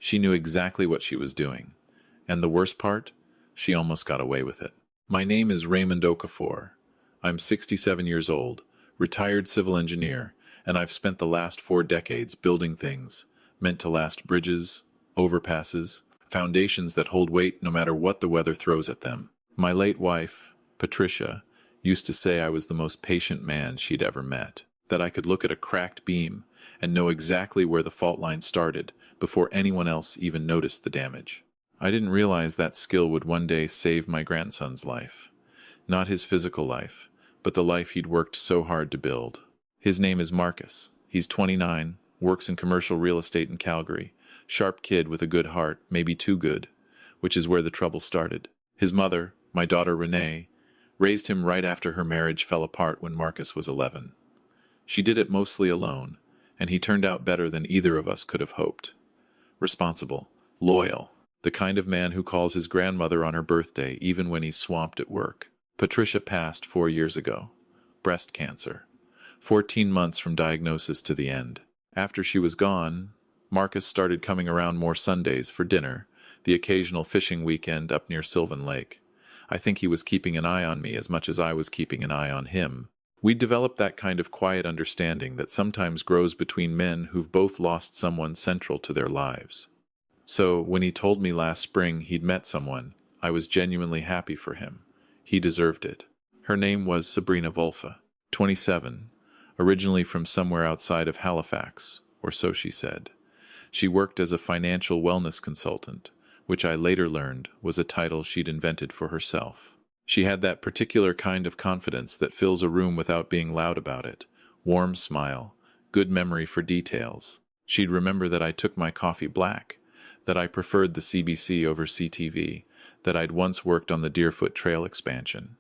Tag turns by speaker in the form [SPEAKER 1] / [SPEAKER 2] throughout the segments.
[SPEAKER 1] She knew exactly what she was doing. And the worst part? She almost got away with it. My name is Raymond Okafor. I'm 67 years old, retired civil engineer, and I've spent the last 4 decades building things meant to last: bridges, overpasses, foundations that hold weight no matter what the weather throws at them. My late wife, Patricia, used to say I was the most patient man she'd ever met, that I could look at a cracked beam and know exactly where the fault line started before anyone else even noticed the damage. I didn't realize that skill would one day save my grandson's life. Not his physical life, but the life he'd worked so hard to build. His name is Marcus. He's 29, works in commercial real estate in Calgary. Sharp kid with a good heart, maybe too good, which is where the trouble started. His mother, my daughter Renee, raised him right after her marriage fell apart when Marcus was 11. She did it mostly alone, and he turned out better than either of us could have hoped. Responsible, loyal, the kind of man who calls his grandmother on her birthday even when he's swamped at work. Patricia passed 4 years ago. Breast cancer. 14 months from diagnosis to the end. After she was gone, Marcus started coming around more Sundays for dinner, the occasional fishing weekend up near Sylvan Lake. I think he was keeping an eye on me as much as I was keeping an eye on him. We'd developed that kind of quiet understanding that sometimes grows between men who've both lost someone central to their lives. So, when he told me last spring he'd met someone, I was genuinely happy for him. He deserved it. Her name was Sabrina Volfa, 27, originally from somewhere outside of Halifax, or so she said. She worked as a financial wellness consultant, which I later learned was a title she'd invented for herself. She had that particular kind of confidence that fills a room without being loud about it. Warm smile, good memory for details. She'd remember that I took my coffee black, that I preferred the CBC over CTV, that I'd once worked on the Deerfoot Trail expansion.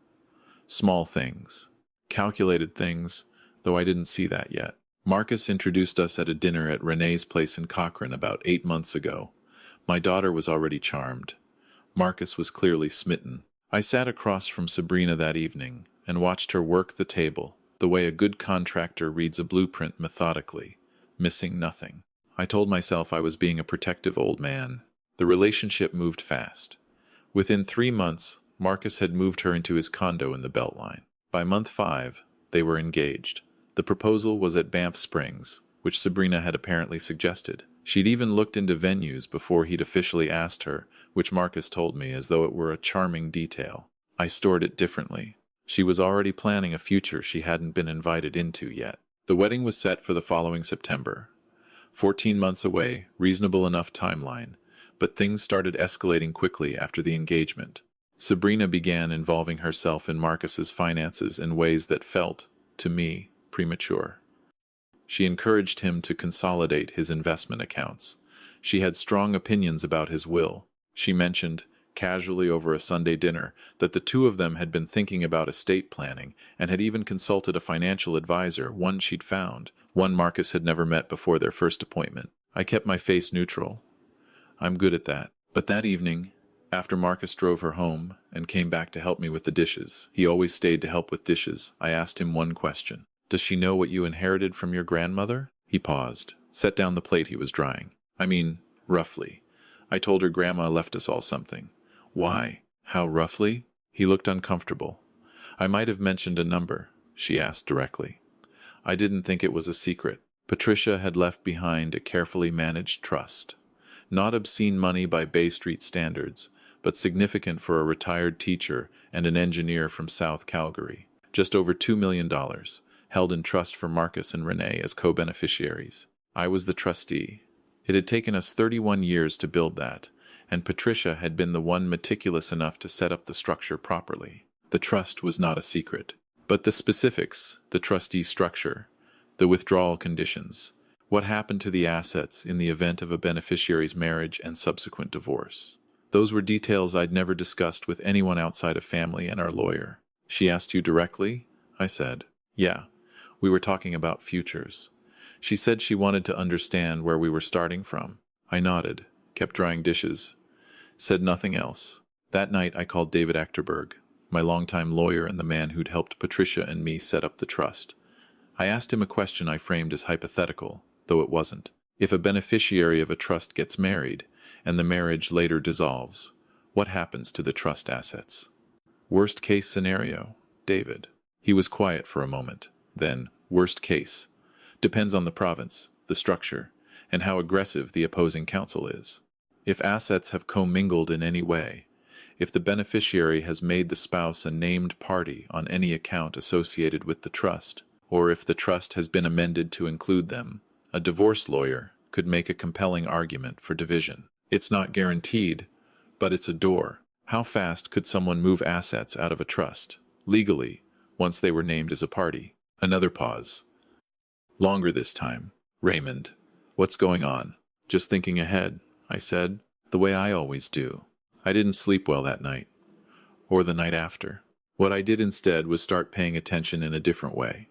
[SPEAKER 1] Small things. Calculated things, though I didn't see that yet. Marcus introduced us at a dinner at Renee's place in Cochrane about 8 months ago. My daughter was already charmed. Marcus was clearly smitten. I sat across from Sabrina that evening and watched her work the table, the way a good contractor reads a blueprint methodically, missing nothing. I told myself I was being a protective old man. The relationship moved fast. Within 3 months, Marcus had moved her into his condo in the Beltline. By month 5, they were engaged. The proposal was at Banff Springs, which Sabrina had apparently suggested. She'd even looked into venues before he'd officially asked her, which Marcus told me as though it were a charming detail. I stored it differently. She was already planning a future she hadn't been invited into yet. The wedding was set for the following September. 14 months away, reasonable enough timeline, but things started escalating quickly after the engagement. Sabrina began involving herself in Marcus's finances in ways that felt, to me, premature. She encouraged him to consolidate his investment accounts. She had strong opinions about his will. She mentioned, casually over a Sunday dinner, that the two of them had been thinking about estate planning and had even consulted a financial advisor, one she'd found, one Marcus had never met before their first appointment. I kept my face neutral. I'm good at that. But that evening, after Marcus drove her home and came back to help me with the dishes, he always stayed to help with dishes, I asked him one question. Does she know what you inherited from your grandmother? He paused, set down the plate he was drying. I mean, roughly. I told her grandma left us all something. Why? How roughly? He looked uncomfortable. I might have mentioned a number, she asked directly. I didn't think it was a secret. Patricia had left behind a carefully managed trust. Not obscene money by Bay Street standards, but significant for a retired teacher and an engineer from South Calgary. Just over $2 million, held in trust for Marcus and Renee as co-beneficiaries. I was the trustee. It had taken us 31 years to build that, and Patricia had been the one meticulous enough to set up the structure properly. The trust was not a secret. But the specifics, the trustee structure, the withdrawal conditions, what happened to the assets in the event of a beneficiary's marriage and subsequent divorce. Those were details I'd never discussed with anyone outside of family and our lawyer. She asked you directly? I said. Yeah. We were talking about futures. She said she wanted to understand where we were starting from. I nodded, kept drying dishes, said nothing else. That night I called David Achterberg, my longtime lawyer and the man who'd helped Patricia and me set up the trust. I asked him a question I framed as hypothetical, though it wasn't. If a beneficiary of a trust gets married, and the marriage later dissolves, what happens to the trust assets? Worst case scenario, David. He was quiet for a moment. Then, worst case. Depends on the province, the structure, and how aggressive the opposing counsel is. If assets have commingled in any way, if the beneficiary has made the spouse a named party on any account associated with the trust, or if the trust has been amended to include them, a divorce lawyer could make a compelling argument for division. It's not guaranteed, but it's a door. How fast could someone move assets out of a trust, legally, once they were named as a party? Another pause. Longer this time. Raymond, what's going on? Just thinking ahead, I said, the way I always do. I didn't sleep well that night, or the night after. What I did instead was start paying attention in a different way.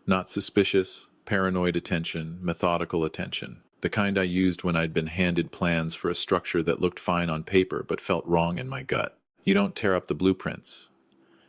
[SPEAKER 1] Not suspicious, paranoid attention, methodical attention. The kind I used when I'd been handed plans for a structure that looked fine on paper but felt wrong in my gut. You don't tear up the blueprints.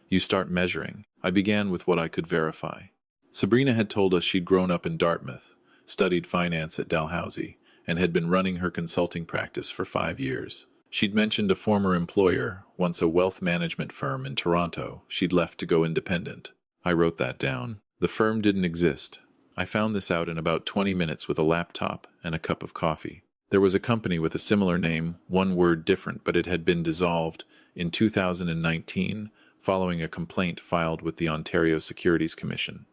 [SPEAKER 1] You start measuring. I began with what I could verify. Sabrina had told us she'd grown up in Dartmouth, studied finance at Dalhousie, and had been running her consulting practice for 5 years. She'd mentioned a former employer, once a wealth management firm in Toronto, she'd left to go independent. I wrote that down. The firm didn't exist. I found this out in about 20 minutes with a laptop and a cup of coffee. There was a company with a similar name, one word different, but it had been dissolved in 2019 following a complaint filed with the Ontario Securities Commission.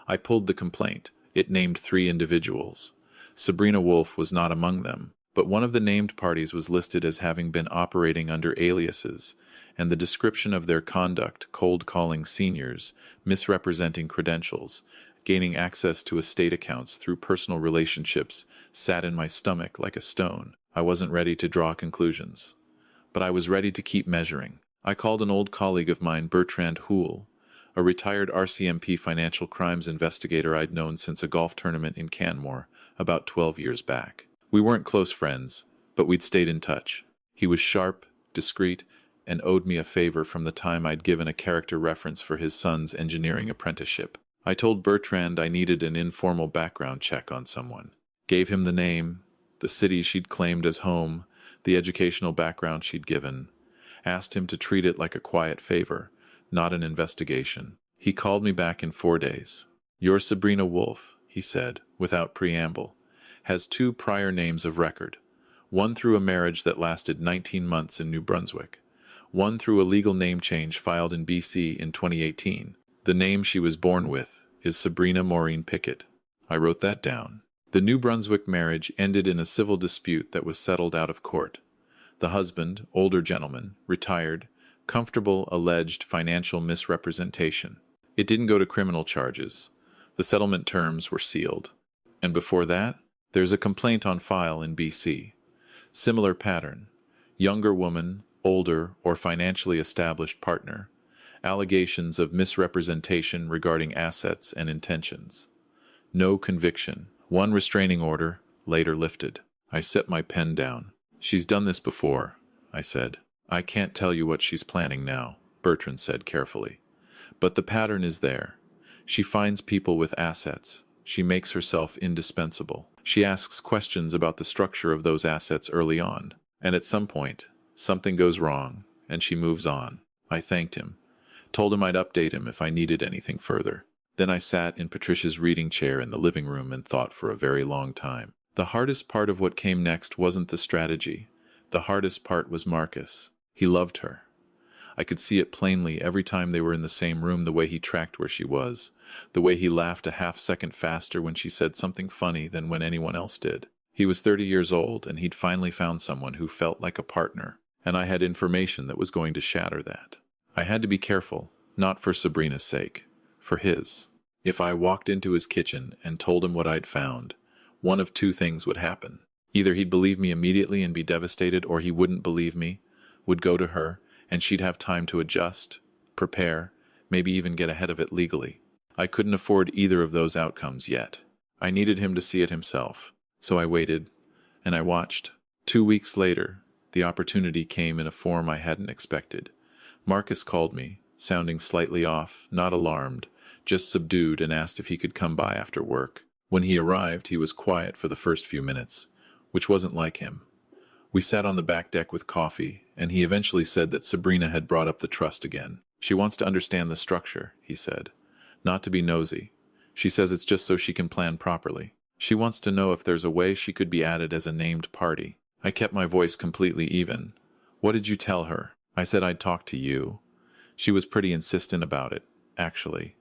[SPEAKER 1] I pulled the complaint. It named 3 individuals. Sabrina Wolf was not among them, but one of the named parties was listed as having been operating under aliases, and the description of their conduct, cold calling seniors, misrepresenting credentials, gaining access to estate accounts through personal relationships, sat in my stomach like a stone. I wasn't ready to draw conclusions, but I was ready to keep measuring. I called an old colleague of mine, Bertrand, a retired RCMP financial crimes investigator I'd known since a golf tournament in Canmore about 12 years back. We weren't close friends, but we'd stayed in touch. He was sharp, discreet, and owed me a favor from the time I'd given a character reference for his son's engineering apprenticeship. I told Bertrand I needed an informal background check on someone. Gave him the name, the city she'd claimed as home, the educational background she'd given. Asked him to treat it like a quiet favor, not an investigation. He called me back in 4 days. "You're Sabrina Wolf," he said, without preamble. "Has 2 prior names of record. One through a marriage that lasted 19 months in New Brunswick. One through a legal name change filed in BC in 2018. The name she was born with is Sabrina Maureen Pickett." I wrote that down. The New Brunswick marriage ended in a civil dispute that was settled out of court. The husband, older gentleman, retired, comfortable alleged financial misrepresentation. It didn't go to criminal charges. The settlement terms were sealed. And before that, there's a complaint on file in BC. Similar pattern. Younger woman, older or financially established partner. Allegations of misrepresentation regarding assets and intentions. No conviction. One restraining order, later lifted. I set my pen down. "She's done this before," I said. "I can't tell you what she's planning now," Bertrand said carefully. "But the pattern is there. She finds people with assets. She makes herself indispensable. She asks questions about the structure of those assets early on. And at some point, something goes wrong, and she moves on." I thanked him. Told him I'd update him if I needed anything further. Then I sat in Patricia's reading chair in the living room and thought for a very long time. The hardest part of what came next wasn't the strategy. The hardest part was Marcus. He loved her. I could see it plainly every time they were in the same room, the way he tracked where she was, the way he laughed a half-second faster when she said something funny than when anyone else did. He was 30 years old, and he'd finally found someone who felt like a partner, and I had information that was going to shatter that. I had to be careful, not for Sabrina's sake, for his. If I walked into his kitchen and told him what I'd found, one of 2 things would happen. Either he'd believe me immediately and be devastated, or he wouldn't believe me, would go to her, and she'd have time to adjust, prepare, maybe even get ahead of it legally. I couldn't afford either of those outcomes yet. I needed him to see it himself. So I waited, and I watched. 2 weeks later, the opportunity came in a form I hadn't expected. Marcus called me, sounding slightly off, not alarmed, just subdued, and asked if he could come by after work. When he arrived, he was quiet for the first few minutes, which wasn't like him. We sat on the back deck with coffee, and he eventually said that Sabrina had brought up the trust again. She wants to understand the structure, he said. Not to be nosy. She says it's just so she can plan properly. She wants to know if there's a way she could be added as a named party. I kept my voice completely even. What did you tell her? I said I'd talk to you. She was pretty insistent about it, actually.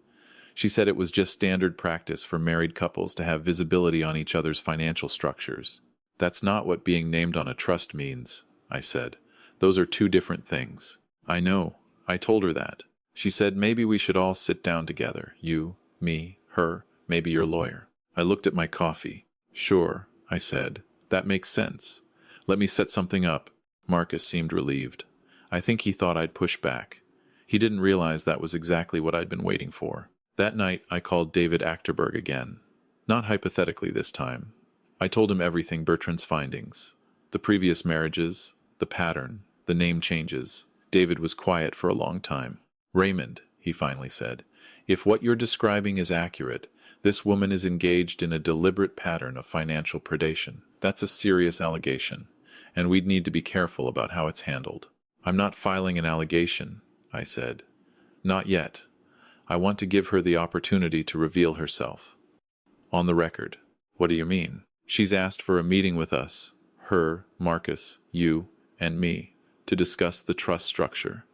[SPEAKER 1] She said it was just standard practice for married couples to have visibility on each other's financial structures. That's not what being named on a trust means, I said. Those are two different things. I know. I told her that. She said maybe we should all sit down together. You, me, her, maybe your lawyer. I looked at my coffee. Sure, I said. That makes sense. Let me set something up. Marcus seemed relieved. I think he thought I'd push back. He didn't realize that was exactly what I'd been waiting for. That night, I called David Achterberg again. Not hypothetically this time. I told him everything, Bertrand's findings. The previous marriages, the pattern, the name changes. David was quiet for a long time. Raymond, he finally said, if what you're describing is accurate, this woman is engaged in a deliberate pattern of financial predation. That's a serious allegation, and we'd need to be careful about how it's handled. I'm not filing an allegation, I said. Not yet. I want to give her the opportunity to reveal herself. On the record. What do you mean? She's asked for a meeting with us, her, Marcus, you, and me, to discuss the trust structure.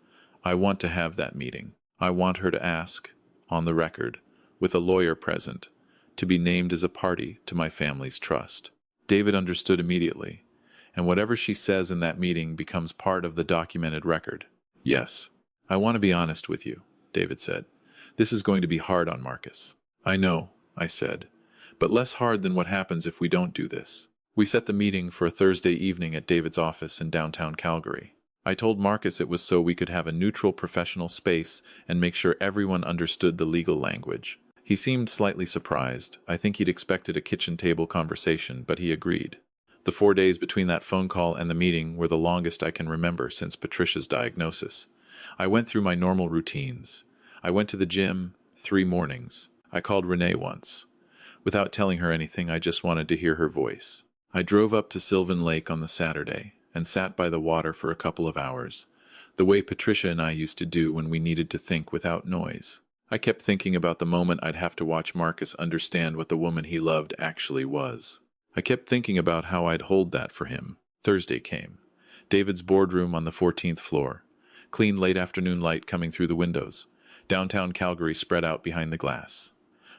[SPEAKER 1] I want to have that meeting. I want her to ask, on the record, with a lawyer present, to be named as a party to my family's trust. David understood immediately, and whatever she says in that meeting becomes part of the documented record. Yes, I want to be honest with you, David said. This is going to be hard on Marcus. I know, I said, but less hard than what happens if we don't do this. We set the meeting for a Thursday evening at David's office in downtown Calgary. I told Marcus it was so we could have a neutral professional space and make sure everyone understood the legal language. He seemed slightly surprised. I think he'd expected a kitchen table conversation, but he agreed. The 4 days between that phone call and the meeting were the longest I can remember since Patricia's diagnosis. I went through my normal routines. I went to the gym 3 mornings. I called Renee once. Without telling her anything, I just wanted to hear her voice. I drove up to Sylvan Lake on the Saturday and sat by the water for a couple of hours, the way Patricia and I used to do when we needed to think without noise. I kept thinking about the moment I'd have to watch Marcus understand what the woman he loved actually was. I kept thinking about how I'd hold that for him. Thursday came. David's boardroom on the 14th floor. Clean late afternoon light coming through the windows. Downtown Calgary spread out behind the glass.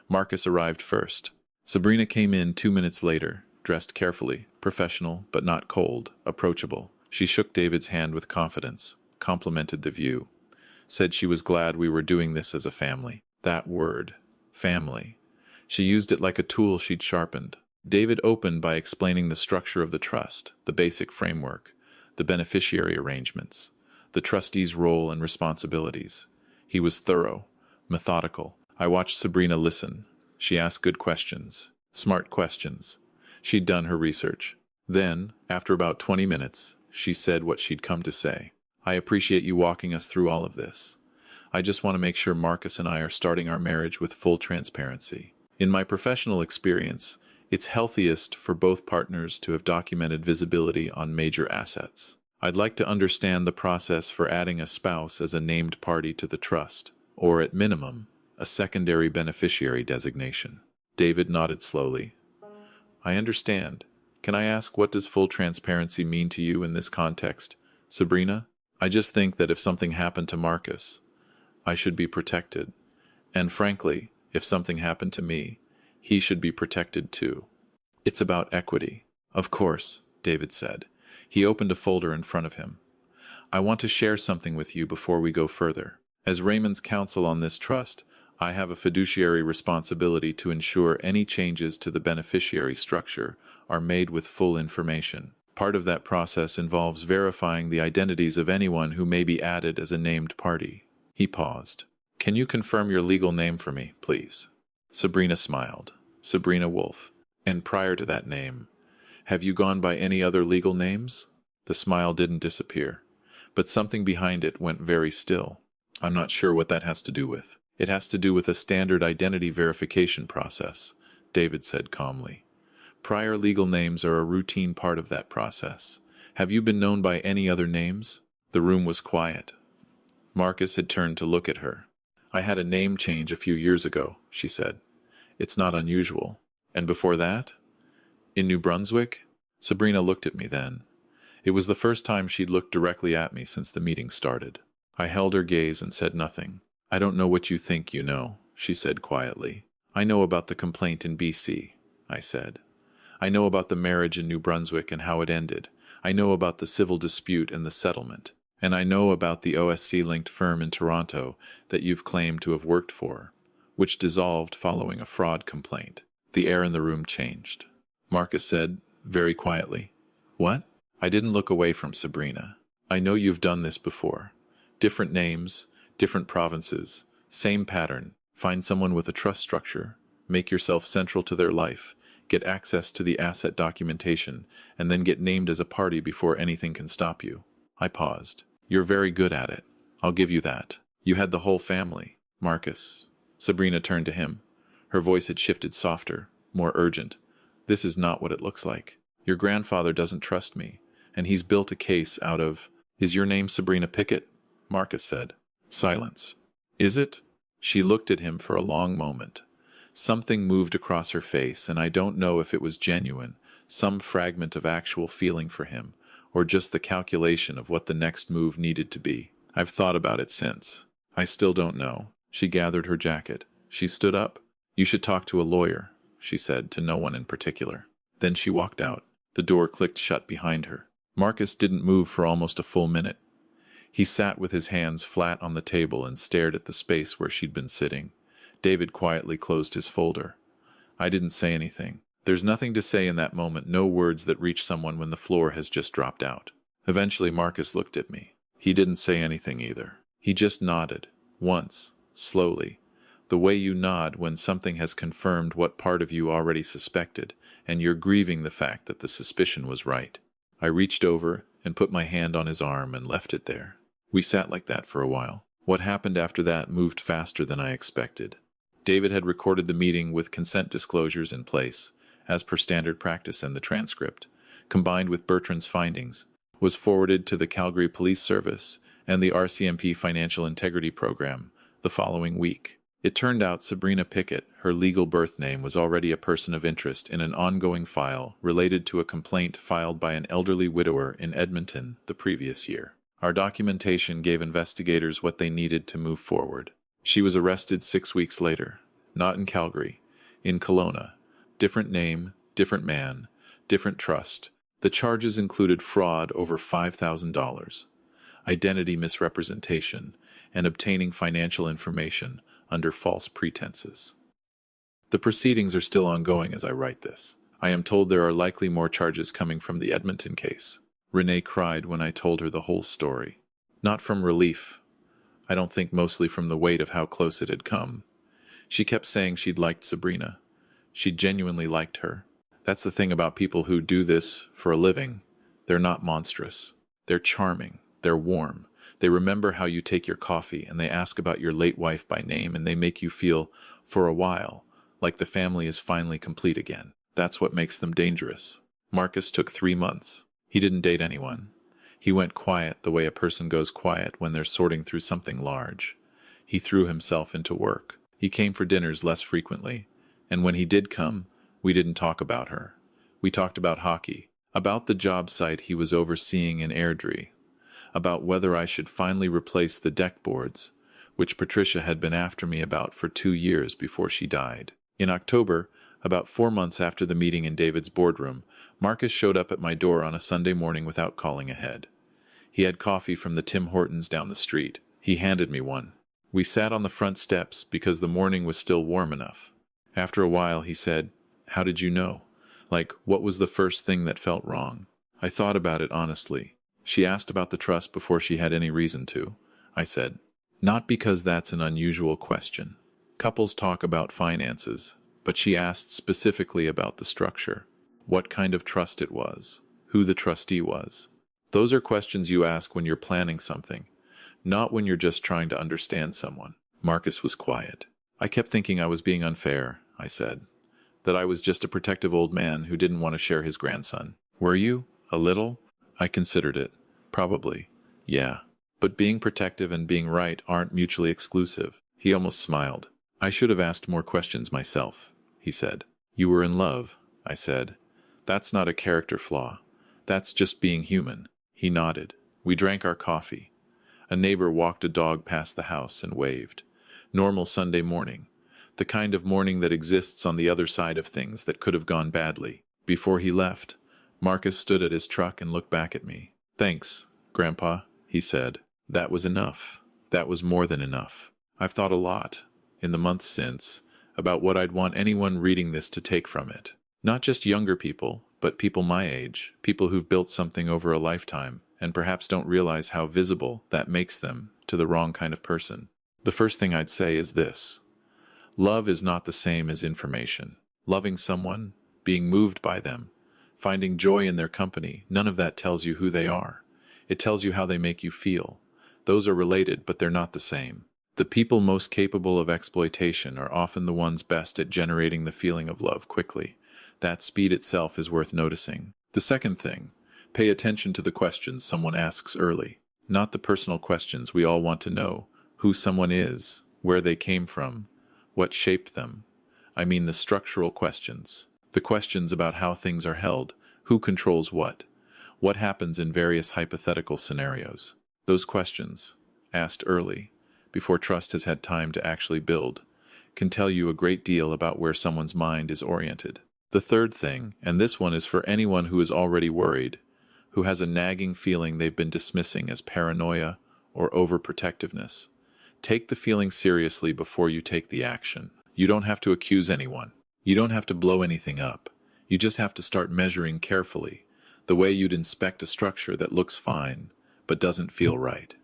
[SPEAKER 1] Marcus arrived first. Sabrina came in 2 minutes later, dressed carefully, professional but not cold, approachable. She shook David's hand with confidence, complimented the view, said she was glad we were doing this as a family. That word, family. She used it like a tool she'd sharpened. David opened by explaining the structure of the trust, the basic framework, the beneficiary arrangements, the trustee's role and responsibilities. He was thorough, methodical. I watched Sabrina listen. She asked good questions, smart questions. She'd done her research. Then, after about 20 minutes, she said what she'd come to say. I appreciate you walking us through all of this. I just want to make sure Marcus and I are starting our marriage with full transparency. In my professional experience, it's healthiest for both partners to have documented visibility on major assets. I'd like to understand the process for adding a spouse as a named party to the trust, or at minimum, a secondary beneficiary designation. David nodded slowly. I understand. Can I ask, what does full transparency mean to you in this context, Sabrina? I just think that if something happened to Marcus, I should be protected. And frankly, if something happened to me, he should be protected too. It's about equity. Of course, David said. He opened a folder in front of him. I want to share something with you before we go further. As Raymond's counsel on this trust, I have a fiduciary responsibility to ensure any changes to the beneficiary structure are made with full information. Part of that process involves verifying the identities of anyone who may be added as a named party. He paused. Can you confirm your legal name for me, please? Sabrina smiled. Sabrina Wolf. And prior to that name, have you gone by any other legal names? The smile didn't disappear, but something behind it went very still. I'm not sure what that has to do with. It has to do with a standard identity verification process, David said calmly. Prior legal names are a routine part of that process. Have you been known by any other names? The room was quiet. Marcus had turned to look at her. I had a name change a few years ago, she said. It's not unusual. And before that? In New Brunswick? Sabrina looked at me then. It was the first time she'd looked directly at me since the meeting started. I held her gaze and said nothing. I don't know what you think you know, she said quietly. I know about the complaint in BC, I said. I know about the marriage in New Brunswick and how it ended. I know about the civil dispute and the settlement. And I know about the OSC-linked firm in Toronto that you've claimed to have worked for, which dissolved following a fraud complaint. The air in the room changed. Marcus said, very quietly, What? I didn't look away from Sabrina. I know you've done this before. Different names, different provinces, same pattern. Find someone with a trust structure, make yourself central to their life, get access to the asset documentation, and then get named as a party before anything can stop you. I paused. You're very good at it. I'll give you that. You had the whole family. Marcus. Sabrina turned to him. Her voice had shifted softer, more urgent. This is not what it looks like. Your grandfather doesn't trust me, and he's built a case out of... Is your name Sabrina Pickett? Marcus said. Silence. Is it? She looked at him for a long moment. Something moved across her face, and I don't know if it was genuine, some fragment of actual feeling for him, or just the calculation of what the next move needed to be. I've thought about it since. I still don't know. She gathered her jacket. She stood up. You should talk to a lawyer, she said, to no one in particular. Then she walked out. The door clicked shut behind her. Marcus didn't move for almost a full minute. He sat with his hands flat on the table and stared at the space where she'd been sitting. David quietly closed his folder. I didn't say anything. There's nothing to say in that moment, no words that reach someone when the floor has just dropped out. Eventually Marcus looked at me. He didn't say anything either. He just nodded. Once. Slowly. The way you nod when something has confirmed what part of you already suspected, and you're grieving the fact that the suspicion was right. I reached over and put my hand on his arm and left it there. We sat like that for a while. What happened after that moved faster than I expected. David had recorded the meeting with consent disclosures in place, as per standard practice, and the transcript, combined with Bertrand's findings, was forwarded to the Calgary Police Service and the RCMP Financial Integrity Program the following week. It turned out Sabrina Pickett, her legal birth name, was already a person of interest in an ongoing file related to a complaint filed by an elderly widower in Edmonton the previous year. Our documentation gave investigators what they needed to move forward. She was arrested 6 weeks later, not in Calgary, in Kelowna. Different name, different man, different trust. The charges included fraud over $5,000, identity misrepresentation, and obtaining financial information under false pretenses. The proceedings are still ongoing as I write this. I am told there are likely more charges coming from the Edmonton case. Renee cried when I told her the whole story. Not from relief. I don't think mostly from the weight of how close it had come. She kept saying she'd liked Sabrina. She genuinely liked her. That's the thing about people who do this for a living. They're not monstrous. They're charming. They're warm. They remember how you take your coffee, and they ask about your late wife by name, and they make you feel, for a while, like the family is finally complete again. That's what makes them dangerous. Marcus took 3 months. He didn't date anyone. He went quiet the way a person goes quiet when they're sorting through something large. He threw himself into work. He came for dinners less frequently, and when he did come, we didn't talk about her. We talked about hockey, about the job site he was overseeing in Airdrie, about whether I should finally replace the deck boards, which Patricia had been after me about for 2 years before she died. In October, about 4 months after the meeting in David's boardroom, Marcus showed up at my door on a Sunday morning without calling ahead. He had coffee from the Tim Hortons down the street. He handed me one. We sat on the front steps because the morning was still warm enough. After a while, he said, "How did you know? Like, what was the first thing that felt wrong?" I thought about it honestly. She asked about the trust before she had any reason to. I said, "Not because that's an unusual question. Couples talk about finances, but she asked specifically about the structure, what kind of trust it was, who the trustee was. Those are questions you ask when you're planning something, not when you're just trying to understand someone." Marcus was quiet. I kept thinking I was being unfair, I said. that I was just a protective old man who didn't want to share his grandson. Were you? A little? I considered it. Probably. Yeah. But being protective and being right aren't mutually exclusive. He almost smiled. I should have asked more questions myself, he said. You were in love, I said. That's not a character flaw. That's just being human. He nodded. We drank our coffee. A neighbor walked a dog past the house and waved. Normal Sunday morning. The kind of morning that exists on the other side of things that could have gone badly. Before he left, Marcus stood at his truck and looked back at me. Thanks, Grandpa, he said. That was enough. That was more than enough. I've thought a lot, in the months since, about what I'd want anyone reading this to take from it. Not just younger people, but people my age, people who've built something over a lifetime, and perhaps don't realize how visible that makes them to the wrong kind of person. The first thing I'd say is this. Love is not the same as information. Loving someone, being moved by them, finding joy in their company, none of that tells you who they are. It tells you how they make you feel. Those are related, but they're not the same. The people most capable of exploitation are often the ones best at generating the feeling of love quickly. That speed itself is worth noticing. The second thing, pay attention to the questions someone asks early. Not the personal questions we all want to know. Who someone is, where they came from, what shaped them. I mean the structural questions. The questions about how things are held, who controls what happens in various hypothetical scenarios. Those questions, asked early, before trust has had time to actually build, can tell you a great deal about where someone's mind is oriented. The third thing, and this one is for anyone who is already worried, who has a nagging feeling they've been dismissing as paranoia or overprotectiveness. Take the feeling seriously before you take the action. You don't have to accuse anyone. You don't have to blow anything up. You just have to start measuring carefully, the way you'd inspect a structure that looks fine, but doesn't feel right.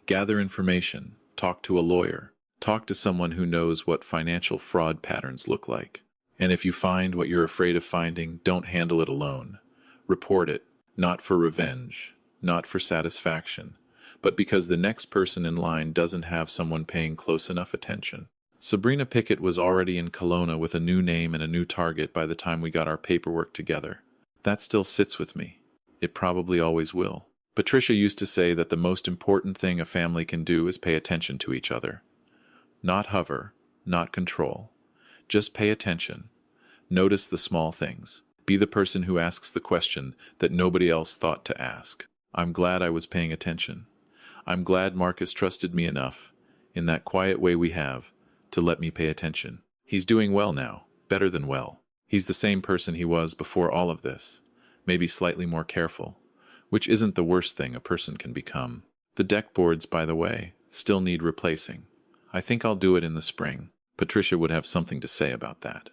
[SPEAKER 1] Gather information. Talk to a lawyer. Talk to someone who knows what financial fraud patterns look like. And if you find what you're afraid of finding, don't handle it alone. Report it, not for revenge, not for satisfaction, but because the next person in line doesn't have someone paying close enough attention. Sabrina Pickett was already in Kelowna with a new name and a new target by the time we got our paperwork together. That still sits with me. It probably always will. Patricia used to say that the most important thing a family can do is pay attention to each other. Not hover, not control. Just pay attention. Notice the small things. Be the person who asks the question that nobody else thought to ask. I'm glad I was paying attention. I'm glad Marcus trusted me enough, in that quiet way we have, to let me pay attention. He's doing well now, better than well. He's the same person he was before all of this, maybe slightly more careful, which isn't the worst thing a person can become. The deck boards, by the way, still need replacing. I think I'll do it in the spring. Patricia would have something to say about that.